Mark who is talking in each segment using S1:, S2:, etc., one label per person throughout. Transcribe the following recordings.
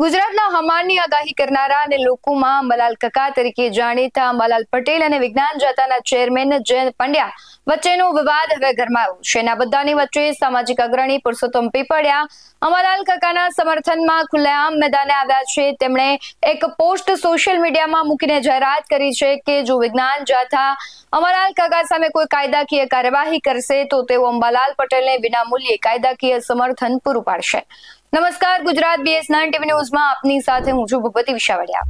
S1: ગુજરાતના હવામાનની આગાહી કરનારા અને લોકોમાં અંબાલાલ કાકા તરીકે જાણીતા અંબાલાલ પટેલ અને વિજ્ઞાન જાથાના ચેરમેન જયંત પંડ્યા વચ્ચેનો વિવાદ હવે ગરમાયો છે. આ બધાની વચ્ચે સામાજિક અગ્રણી પુરુષોત્તમ પીપળિયા અંબાલાલ કાકાના સમર્થનમાં ખુલ્લેઆમ મેદાને આવ્યા છે. તેમણે એક પોસ્ટ સોશિયલ મીડિયામાં મૂકીને જાહેરાત કરી છે કે જો વિજ્ઞાન જાથા અંબાલાલ કાકા સામે કોઈ કાયદાકીય કાર્યવાહી કરશે તો તેઓ અંબાલાલ પટેલને વિનામૂલ્યે કાયદાકીય સમર્થન પૂરું પાડશે. નમસ્કાર, ગુજરાત BS9 TV ન્યૂઝમાં આપની સાથે હું છું ભૂપતિ વિશાવડિયા.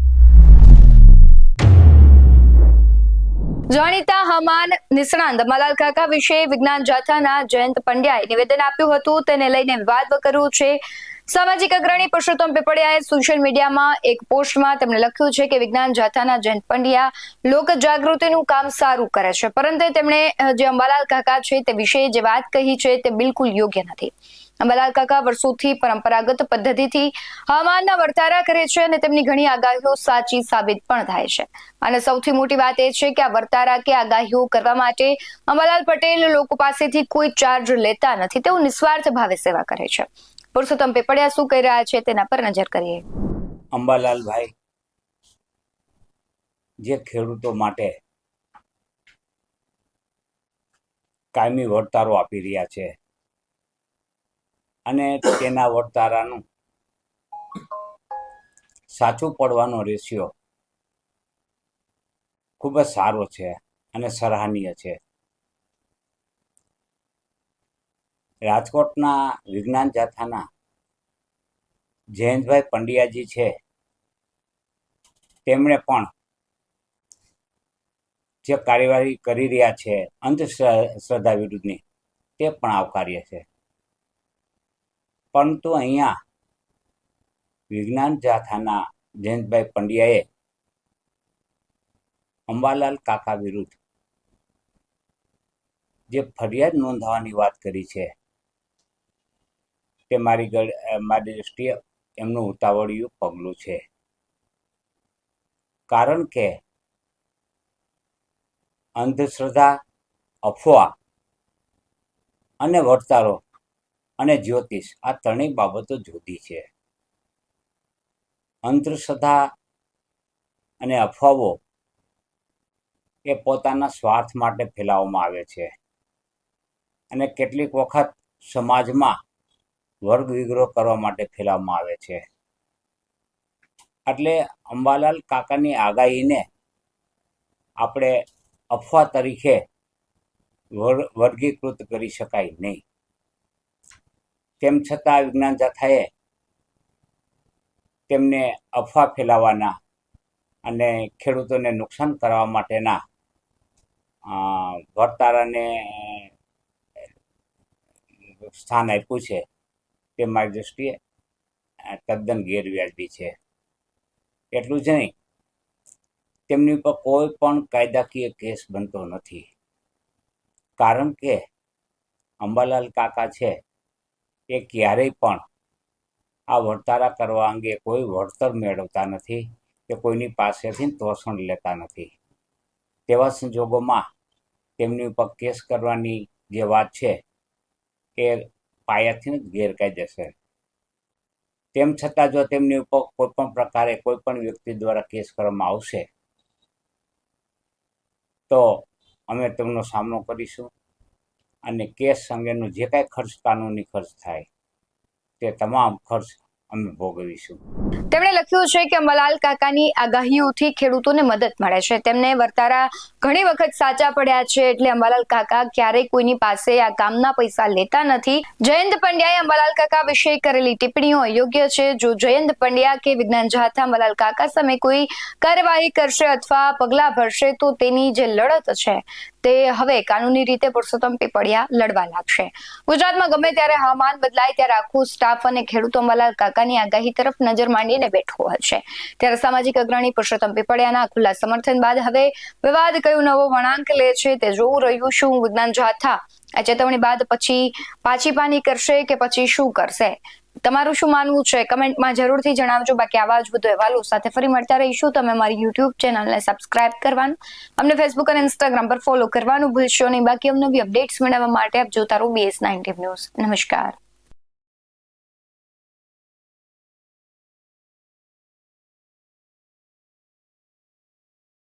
S1: જાણીતા હવામાન નિષ્ણાંત અંબાલાલ કાકા વિશે વિજ્ઞાન જાથાના જયંત પંડ્યાએ નિવેદન આપ્યું હતું. તેને લઈને વિવાદ કર્યો છે. સામાજિક અગ્રણી પુરુષોત્તમ પીપળિયાએ સોશિયલ મીડિયામાં એક પોસ્ટમાં તેમણે લખ્યું છે કે વિજ્ઞાન જાથાના જયંત પંડ્યા લોક જાગૃતિનું કામ સારું કરે છે, પરંતુ તેમણે જે અંબાલાલ કાકા છે તે વિશે જે વાત કહી છે તે બિલકુલ યોગ્ય નથી. અંબાલાલ કાકા વર્ષોથી પરંપરાગત પદ્ધતિથી હવામાનના વર્તારા કરે છે અને તેમની ઘણી આગાહીઓ સાચી સાબિત પણ થાય છે. અને સૌથી મોટી વાત એ છે કે આ વર્તારા કે આગાહીઓ કરવા માટે અંબાલાલ પટેલ લોકો પાસેથી કોઈ ચાર્જ લેતા નથી. તેઓ નિસ્વાર્થ ભાવે સેવા કરે છે. પુરુષોત્તમ પીપળિયા શું કહી રહ્યા છે તેના પર નજર કરીએ.
S2: અંબાલાલભાઈ જે ખેડૂતો માટે કાયમી વળતારો આપી રહ્યા છે અને તેના વળતારાનું સાચું પડવાનો રેશિયો ખૂબ જ સારો છે અને સરાહનીય છે. રાજકોટના વિજ્ઞાન જાથાના જયંતભાઈ પંડ્યાજી છે, તેમણે પણ જે કાર્યવાહી કરી રહ્યા છે અંધશ્રદ્ધા વિરુદ્ધની, તે પણ આવકાર્ય છે. પરંતુ અહીંયા વિજ્ઞાન જાથાના જયંતભાઈ પંડ્યાએ અંબાલાલ કાકા વિરુદ્ધ જે ફરિયાદ નોંધાવવાની વાત કરી છે તે મારી દૃષ્ટિએ એમનું ઉતાવળિયું પગલું છે. કારણ કે અંધશ્રદ્ધા, અફવા અને વર્તારો અને જ્યોતિષ આ ત્રણેય બાબતો જુદી છે. અંધશ્રદ્ધા અને અફવાઓ એ પોતાના સ્વાર્થ માટે ફેલાવવામાં આવે છે અને કેટલીક વખત સમાજમાં વર્ગ વિગ્રહ કરવા માટે ફેલાવવામાં આવે છે. એટલે અંબાલાલ કાકાની આગાહીને આપણે અફવા તરીકે વર્ગીકૃત કરી શકાય નહીં. તેમ છતાં વિજ્ઞાન જાથાએ તેમને અફવા ફેલાવવાના અને ખેડૂતોને નુકસાન કરવા માટેના વર્તારાને સ્થાન આપ્યું છે, તે મારી દૃષ્ટિએ તદ્દન ગેરવ્યાજબી છે. એટલું જ નહીં, તેમની ઉપર કોઈ પણ કાયદાકીય કેસ બનતો નથી. કારણ કે અંબાલાલ કાકા છે એ ક્યારેય પણ આ વર્તારા કરવા અંગે કોઈ વળતર મેળવતા નથી કે કોઈની પાસેથી તોષણ લેતા નથી. તેવા સંજોગોમાં તેમની ઉપર કેસ કરવાની જે વાત છે એ પાયાથી જ ગેરકાયદેસર. તેમ છતાં જો તેમની ઉપર કોઈ પણ પ્રકારે કોઈ પણ વ્યક્તિ દ્વારા કેસ કરવામાં આવશે તો અમે તેમનો સામનો કરીશું અને કેસ અંગેનો જે કાંઈ ખર્ચ કાનૂની ખર્ચ થાય તે તમામ ખર્ચ અમે ભોગવીશું.
S1: તેમણે લખ્યું છે કે અંબાલાલ કાકાની આગાહીઓથી ખેડૂતોને મદદ મળે છે. તેમને વર્તારા ઘણી વખત સાચા પડ્યા છે, એટલે અંબાલાલ કાકા ક્યારેય કોઈની પાસે આ કામના પૈસા લેતા નથી. જયંત પંડ્યાએ અંબાલાલ કાકા વિશે કરેલી ટિપ્પણીઓ અયોગ્ય છે. જો જયંત પંડ્યા કે વિજ્ઞાન જાથા અંબાલાલ કાકા સામે કોઈ કાર્યવાહી કરશે અથવા પગલાં ભરશે તો તેની જે લડત છે તે હવે કાનૂની રીતે પુરુષોત્તમ પીપળિયા લડવા લાગશે. ગુજરાતમાં ગમે ત્યારે હવામાન બદલાય ત્યારે આખું સ્ટાફ અને ખેડૂતો અંબાલાલ કાકાની આગાહી તરફ નજર માંડીને બેઠો હશે. ત્યારે સામાજિક અગ્રણી પુરુષોત્તમ પીપળિયાના ખુલ્લા સમર્થન બાદ હવે વિવાદ કયો નવો વળાંક લે છે તે જોવું રહ્યું. શું વિજ્ઞાન જાથા આ ચેતવણી બાદ પછી પાછી પાની કરશે કે પછી શું કરશે? તમારું શું માનવું છે કમેન્ટમાં જરૂરથી જણાવજો. બાકી આવા જ વધુ અહેવાલો સાથે ફરી મળતા રહીશું. તમે મારી YouTube ચેનલને સબસ્ક્રાઇબ કરવાનું, અમને Facebook અને Instagram પર ફોલો કરવાનું ભૂલશો નહીં. બાકી અમને નવી અપડેટ્સ મેળવવા માટે આપ જોતા રહો BS9 TV ન્યૂઝ. નમસ્કાર.